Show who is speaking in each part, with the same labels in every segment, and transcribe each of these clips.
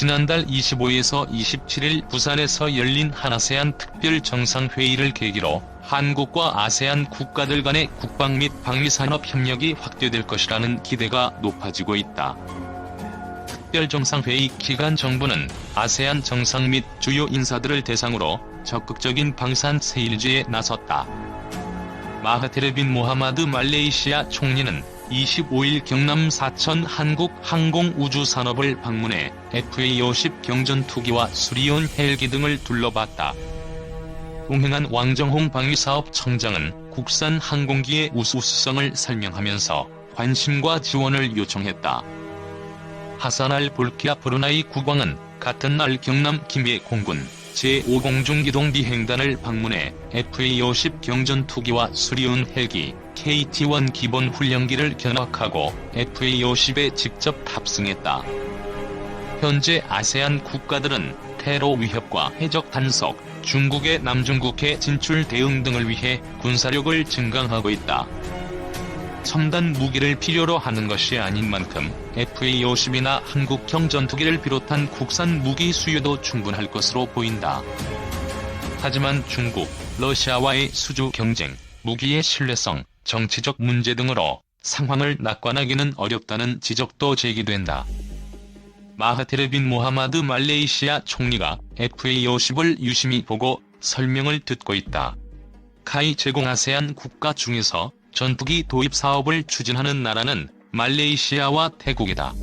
Speaker 1: 지난달 25에서 27일 부산에서 열린 한아세안 특별 정상회의를 계기로 한국과 아세안 국가들 간의 국방 및 방위산업 협력이 확대될 것이라는 기대가 높아지고 있다. 특별정상회의 기간 정부는 아세안 정상 및 주요 인사들을 대상으로 적극적인 방산 세일즈에 나섰다. 마하티르 빈 모하마드 말레이시아 총리는 25일 경남 사천 한국 항공우주산업을 방문해 FA-50 경전투기와 수리온 헬기 등을 둘러봤다. 동행한 왕정홍 방위사업청장은 국산 항공기의 우수성을 설명하면서 관심과 지원을 요청했다. 하산알 볼키아 브루나이 국왕은 같은 날 경남 김해 공군 제5공중기동 비행단을 방문해 FA-50 경전투기와 수리온 헬기 KT-1 기본 훈련기를 견학하고 FA-50에 직접 탑승했다. 현재 아세안 국가들은 테러 위협과 해적 단속, 중국의 남중국해 진출 대응 등을 위해 군사력을 증강하고 있다. 첨단 무기를 필요로 하는 것이 아닌 만큼 FA-50이나 한국형 전투기를 비롯한 국산 무기 수요도 충분할 것으로 보인다. 하지만 중국, 러시아와의 수주 경쟁, 무기의 신뢰성, 정치적 문제 등으로 상황을 낙관하기는 어렵다는 지적도 제기된다. 마하티르 빈 모하마드 말레이시아 총리가 FA-50을 유심히 보고 설명을 듣고 있다. 카이 제공 아세안 국가 중에서 전투기 도입 사업을 추진하는 나라는 말레이시아와 태국이다.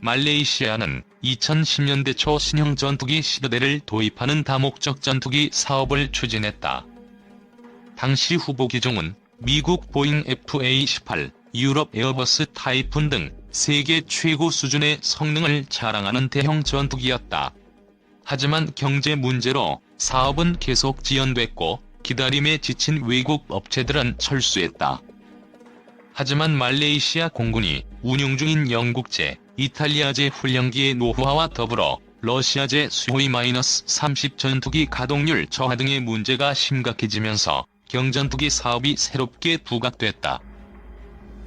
Speaker 1: 말레이시아는 2010년대 초 신형 전투기 10여대를 도입하는 다목적 전투기 사업을 추진했다. 당시 후보 기종은 미국 보잉 FA-18, 유럽 에어버스 타이푼 등 세계 최고 수준의 성능을 자랑하는 대형 전투기였다. 하지만 경제 문제로 사업은 계속 지연됐고 기다림에 지친 외국 업체들은 철수했다. 하지만 말레이시아 공군이 운용 중인 영국제, 이탈리아제 훈련기의 노후화와 더불어 러시아제 수호이-30 전투기 가동률 저하 등의 문제가 심각해지면서 경전투기 사업이 새롭게 부각됐다.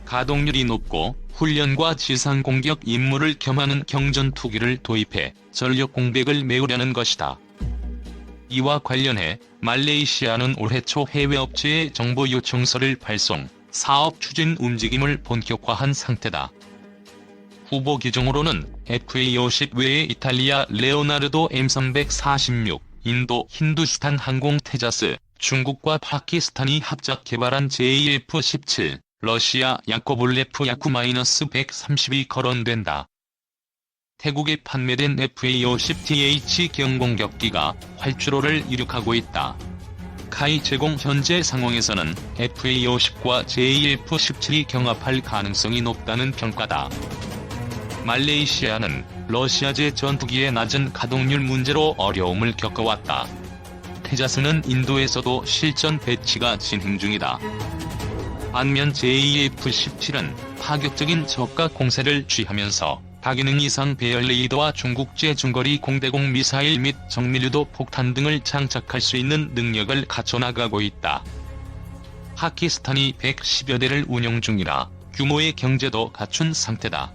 Speaker 1: 가동률이 높고 훈련과 지상 공격 임무를 겸하는 경전투기를 도입해 전력 공백을 메우려는 것이다. 이와 관련해 말레이시아는 올해 초 해외 업체에 정보 요청서를 발송, 사업 추진 움직임을 본격화한 상태다. 후보 기종으로는 FA-50 외에 이탈리아 레오나르도 M346, 인도 힌두스탄 항공 테자스, 중국과 파키스탄이 합작 개발한 JF-17, 러시아 야코볼레프 야쿠-132 거론된다. 태국에 판매된 FA-50TH 경공격기가 활주로를 이룩하고 있다. 카이 제공 현재 상황에서는 FA-50과 JF-17이 경합할 가능성이 높다는 평가다. 말레이시아는 러시아제 전투기의 낮은 가동률 문제로 어려움을 겪어왔다. 테자스는 인도에서도 실전 배치가 진행 중이다. 반면 JF-17은 파격적인 저가 공세를 취하면서 다기능 이상 배열 레이더와 중국제 중거리 공대공 미사일 및 정밀유도 폭탄 등을 장착할 수 있는 능력을 갖춰나가고 있다. 파키스탄이 110여 대를 운용 중이라 규모의 경제도 갖춘 상태다.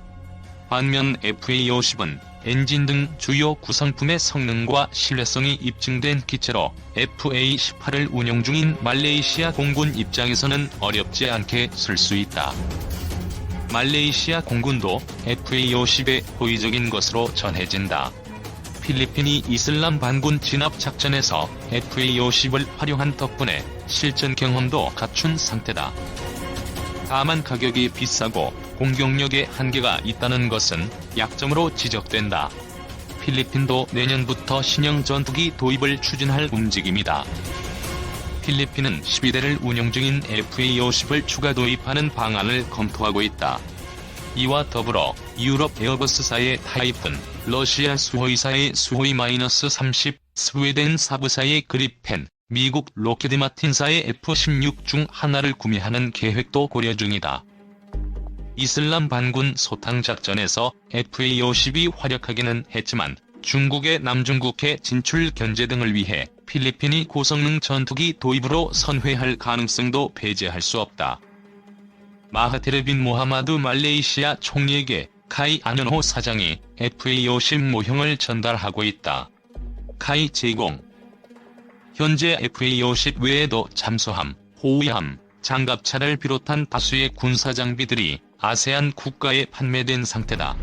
Speaker 1: 반면 FA-50은 엔진 등 주요 구성품의 성능과 신뢰성이 입증된 기체로 FA-18을 운용 중인 말레이시아 공군 입장에서는 어렵지 않게 쓸 수 있다. 말레이시아 공군도 FA-50의 호의적인 것으로 전해진다. 필리핀이 이슬람 반군 진압 작전에서 FA-50을 활용한 덕분에 실전 경험도 갖춘 상태다. 다만 가격이 비싸고 공격력에 한계가 있다는 것은 약점으로 지적된다. 필리핀도 내년부터 신형 전투기 도입을 추진할 움직임이다. 필리핀은 12대를 운용 중인 FA-50을 추가 도입하는 방안을 검토하고 있다. 이와 더불어 유럽 에어버스사의 타이푼, 러시아 수호이사의 수호이-30, 스웨덴 사브사의 그리펜, 미국 로키드 마틴사의 F-16 중 하나를 구매하는 계획도 고려 중이다. 이슬람 반군 소탕 작전에서 FA-50이 활약하기는 했지만 중국의 남중국해 진출 견제 등을 위해 필리핀이 고성능 전투기 도입으로 선회할 가능성도 배제할 수 없다. 마하티르 빈 모하마드 말레이시아 총리에게 카이 안현호 사장이 FA50 모형을 전달하고 있다. 카이 제공. 현재 FA50 외에도 잠수함, 호위함, 장갑차를 비롯한 다수의 군사장비들이 아세안 국가에 판매된 상태다.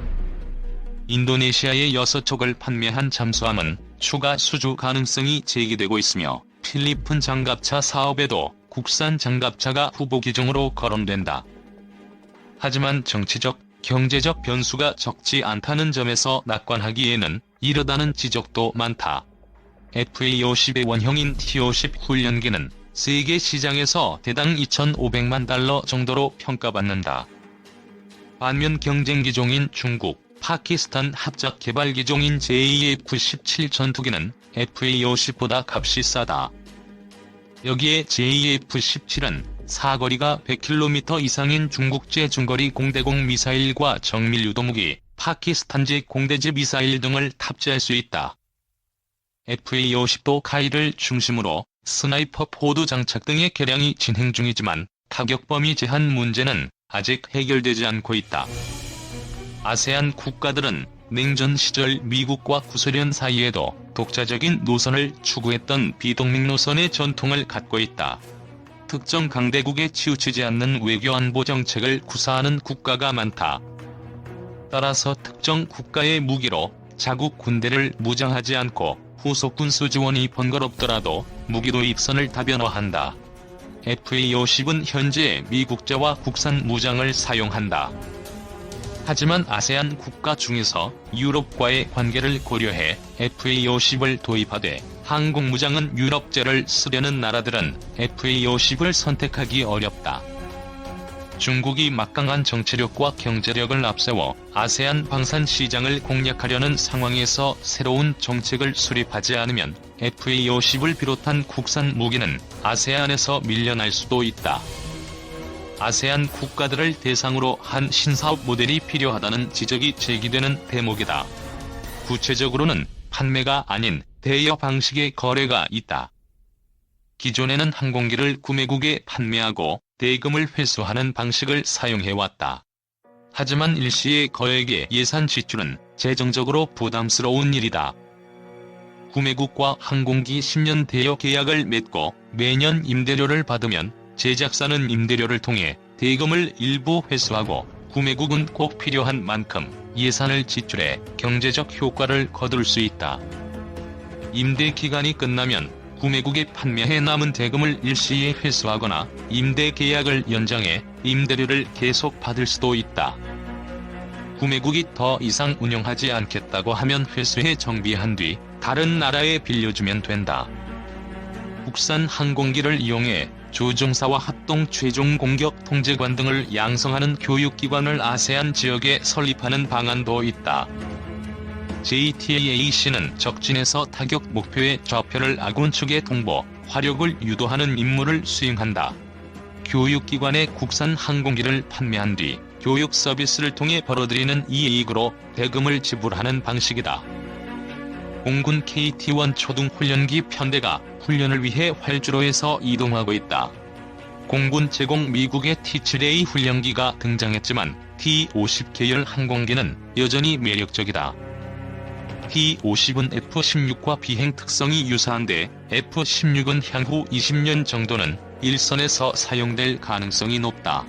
Speaker 1: 인도네시아에 6척을 판매한 잠수함은 추가 수주 가능성이 제기되고 있으며 필리핀 장갑차 사업에도 국산 장갑차가 후보 기종으로 거론된다. 하지만 정치적, 경제적 변수가 적지 않다는 점에서 낙관하기에는 이르다는 지적도 많다. FA50의 원형인 T50 훈련기는 세계 시장에서 대당 2,500만 달러 정도로 평가받는다. 반면 경쟁 기종인 중국, 파키스탄 합작 개발 기종인 JF-17 전투기는 FA50보다 값이 싸다. 여기에 JF-17은 사거리가 100km 이상인 중국제 중거리 공대공 미사일과 정밀 유도무기, 파키스탄제 공대지 미사일 등을 탑재할 수 있다. FA50도 카이를 중심으로 스나이퍼 포드 장착 등의 개량이 진행 중이지만 타격 범위 제한 문제는 아직 해결되지 않고 있다. 아세안 국가들은 냉전 시절 미국과 구소련 사이에도 독자적인 노선을 추구했던 비동맹 노선의 전통을 갖고 있다. 특정 강대국에 치우치지 않는 외교안보 정책을 구사하는 국가가 많다. 따라서 특정 국가의 무기로 자국 군대를 무장하지 않고 후속 군수 지원이 번거롭더라도 무기 도입선을 다변화한다. FA50은 현재 미국제와 국산 무장을 사용한다. 하지만 아세안 국가 중에서 유럽과의 관계를 고려해 FA50을 도입하되 항공무장은 유럽제를 쓰려는 나라들은 FA50을 선택하기 어렵다. 중국이 막강한 정치력과 경제력을 앞세워 아세안 방산 시장을 공략하려는 상황에서 새로운 정책을 수립하지 않으면 FA50을 비롯한 국산 무기는 아세안에서 밀려날 수도 있다. 아세안 국가들을 대상으로 한 신사업 모델이 필요하다는 지적이 제기되는 대목이다. 구체적으로는 판매가 아닌 대여 방식의 거래가 있다. 기존에는 항공기를 구매국에 판매하고 대금을 회수하는 방식을 사용해왔다. 하지만 일시의 거액의 예산 지출은 재정적으로 부담스러운 일이다. 구매국과 항공기 10년 대여 계약을 맺고 매년 임대료를 받으면 제작사는 임대료를 통해 대금을 일부 회수하고 구매국은 꼭 필요한 만큼 예산을 지출해 경제적 효과를 거둘 수 있다. 임대 기간이 끝나면 구매국에 판매해 남은 대금을 일시에 회수하거나 임대 계약을 연장해 임대료를 계속 받을 수도 있다. 구매국이 더 이상 운영하지 않겠다고 하면 회수해 정비한 뒤 다른 나라에 빌려주면 된다. 국산 항공기를 이용해 조종사와 합동 최종 공격 통제관 등을 양성하는 교육기관을 아세안 지역에 설립하는 방안도 있다. JTAAC는 적진에서 타격 목표의 좌표를 아군 측에 통보, 화력을 유도하는 임무를 수행한다. 교육기관에 국산 항공기를 판매한 뒤 교육 서비스를 통해 벌어들이는 이익으로 대금을 지불하는 방식이다. 공군 KT-1 초등훈련기 편대가 훈련을 위해 활주로에서 이동하고 있다. 공군 제공 미국의 T-7A 훈련기가 등장했지만 T-50 계열 항공기는 여전히 매력적이다. T-50은 F-16과 비행 특성이 유사한데 F-16은 향후 20년 정도는 일선에서 사용될 가능성이 높다.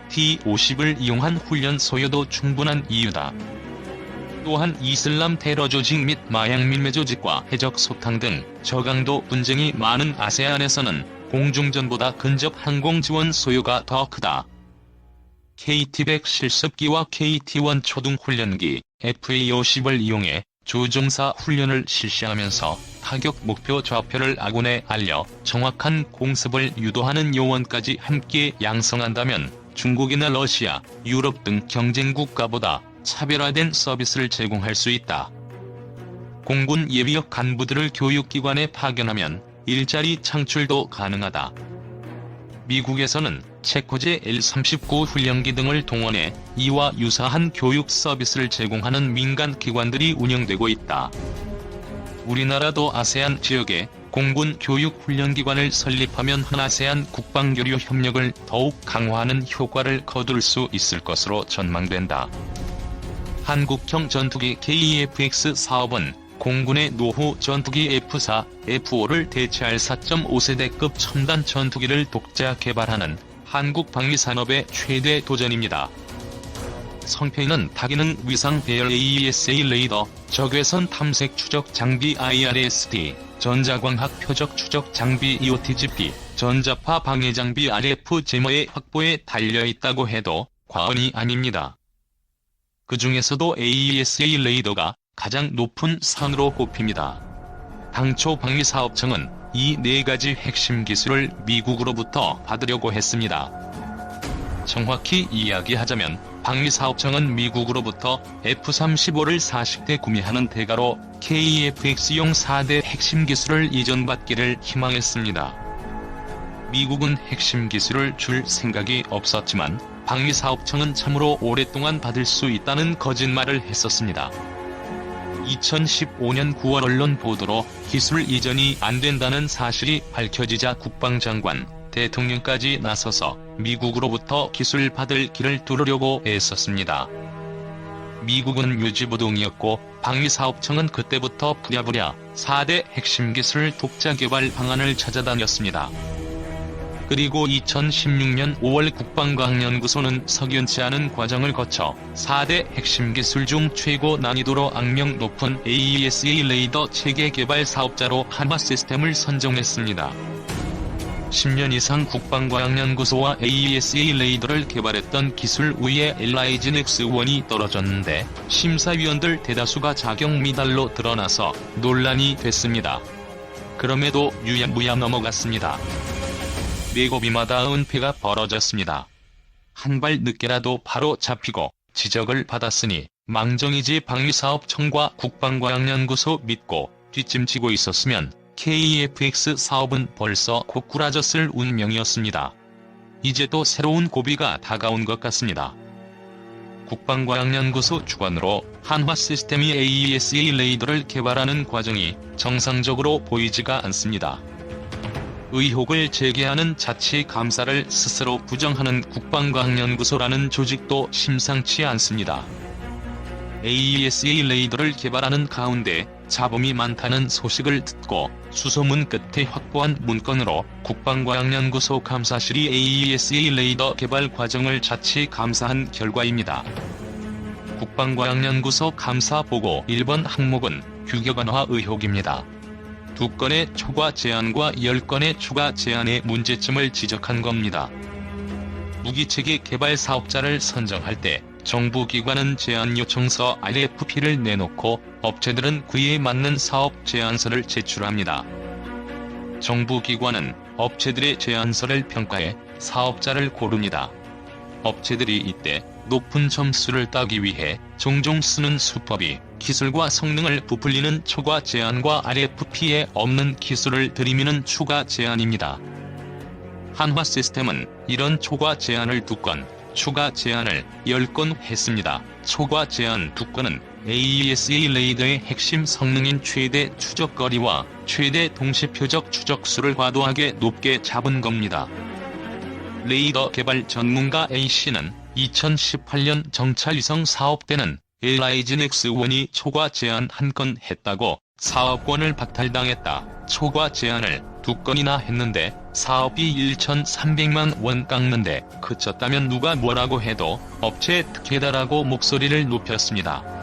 Speaker 1: T-50을 이용한 훈련 소요도 충분한 이유다. 또한 이슬람 테러 조직 및 마약 밀매 조직과 해적 소탕 등 저강도 분쟁이 많은 아세안에서는 공중전보다 근접 항공 지원 소요가 더 크다. KT-100 실습기와 KT-1 초등훈련기, FA-50을 이용해 조종사 훈련을 실시하면서 타격 목표 좌표를 아군에 알려 정확한 공습을 유도하는 요원까지 함께 양성한다면 중국이나 러시아, 유럽 등 경쟁 국가보다 차별화된 서비스를 제공할 수 있다. 공군 예비역 간부들을 교육기관에 파견하면 일자리 창출도 가능하다. 미국에서는 체코제 L-39 훈련기 등을 동원해 이와 유사한 교육 서비스를 제공하는 민간 기관들이 운영되고 있다. 우리나라도 아세안 지역에 공군 교육 훈련기관을 설립하면 한아세안 국방교류 협력을 더욱 강화하는 효과를 거둘 수 있을 것으로 전망된다. 한국형 전투기 KF-X 사업은 공군의 노후 전투기 F4, F5를 대체할 4.5세대급 첨단 전투기를 독자 개발하는 한국 방위산업의 최대 도전입니다. 성패는 다기능 위상 배열 AESA 레이더, 적외선 탐색 추적 장비 IRST, 전자광학 표적 추적 장비 EOTGP, 전자파 방해 장비 RF 제머의 확보에 달려있다고 해도 과언이 아닙니다. 그 중에서도 AESA 레이더가 가장 높은 산으로 꼽힙니다. 당초 방위사업청은 이 네 가지 핵심 기술을 미국으로부터 받으려고 했습니다. 정확히 이야기하자면 방위사업청은 미국으로부터 F-35를 40대 구매하는 대가로 KF-X용 4대 핵심 기술을 이전받기를 희망했습니다. 미국은 핵심 기술을 줄 생각이 없었지만 방위사업청은 참으로 오랫동안 받을 수 있다는 거짓말을 했었습니다. 2015년 9월 언론 보도로 기술 이전이 안 된다는 사실이 밝혀지자 국방장관, 대통령까지 나서서 미국으로부터 기술 받을 길을 뚫으려고 애썼습니다. 미국은 유지보동이었고 방위사업청은 그때부터 부랴부랴 4대 핵심 기술 독자 개발 방안을 찾아다녔습니다. 그리고 2016년 5월 국방과학연구소는 석연치 않은 과정을 거쳐 4대 핵심 기술 중 최고 난이도로 악명 높은 AESA 레이더 체계 개발 사업자로 한화 시스템을 선정했습니다. 10년 이상 국방과학연구소와 AESA 레이더를 개발했던 기술 우위에 LIG NEX1이 떨어졌는데 심사위원들 대다수가 자격 미달로 드러나서 논란이 됐습니다. 그럼에도 유야무야 넘어갔습니다. 매고비마다 은폐가 벌어졌습니다. 한 발 늦게라도 바로 잡히고 지적을 받았으니 망정이지 방위사업청과 국방과학연구소 믿고 뒷짐지고 있었으면 KF-X 사업은 벌써 고꾸라졌을 운명이었습니다. 이제 또 새로운 고비가 다가온 것 같습니다. 국방과학연구소 주관으로 한화 시스템이 AESA 레이더를 개발하는 과정이 정상적으로 보이지가 않습니다. 의혹을 제기하는 자치감사를 스스로 부정하는 국방과학연구소라는 조직도 심상치 않습니다. AESA 레이더를 개발하는 가운데 잡음이 많다는 소식을 듣고 수소문 끝에 확보한 문건으로 국방과학연구소 감사실이 AESA 레이더 개발 과정을 자치감사한 결과입니다. 국방과학연구소 감사보고 1번 항목은 규격 완화 의혹입니다. 2건의 초과 제한과 10건의 추가 제한의 문제점을 지적한 겁니다. 무기체계 개발 사업자를 선정할 때 정부기관은 제안 요청서 RFP를 내놓고 업체들은 그에 맞는 사업 제안서를 제출합니다. 정부기관은 업체들의 제안서를 평가해 사업자를 고릅니다. 업체들이 이때 높은 점수를 따기 위해 종종 쓰는 수법이 기술과 성능을 부풀리는 초과 제한과 RFP에 없는 기술을 들이미는 추가 제한입니다. 한화 시스템은 이런 초과 제한을 2건, 추가 제한을 10건 했습니다. 초과 제한 2건은 AESA 레이더의 핵심 성능인 최대 추적거리와 최대 동시표적 추적수를 과도하게 높게 잡은 겁니다. 레이더 개발 전문가 A씨는 2018년 정찰위성 사업 때는 LIG NEX1이 초과 제한 1건 했다고 사업권을 박탈당했다. 초과 제한을 2건이나 했는데 사업비 1,300만 원 깎는데 그쳤다면 누가 뭐라고 해도 업체 특혜다라고 목소리를 높였습니다.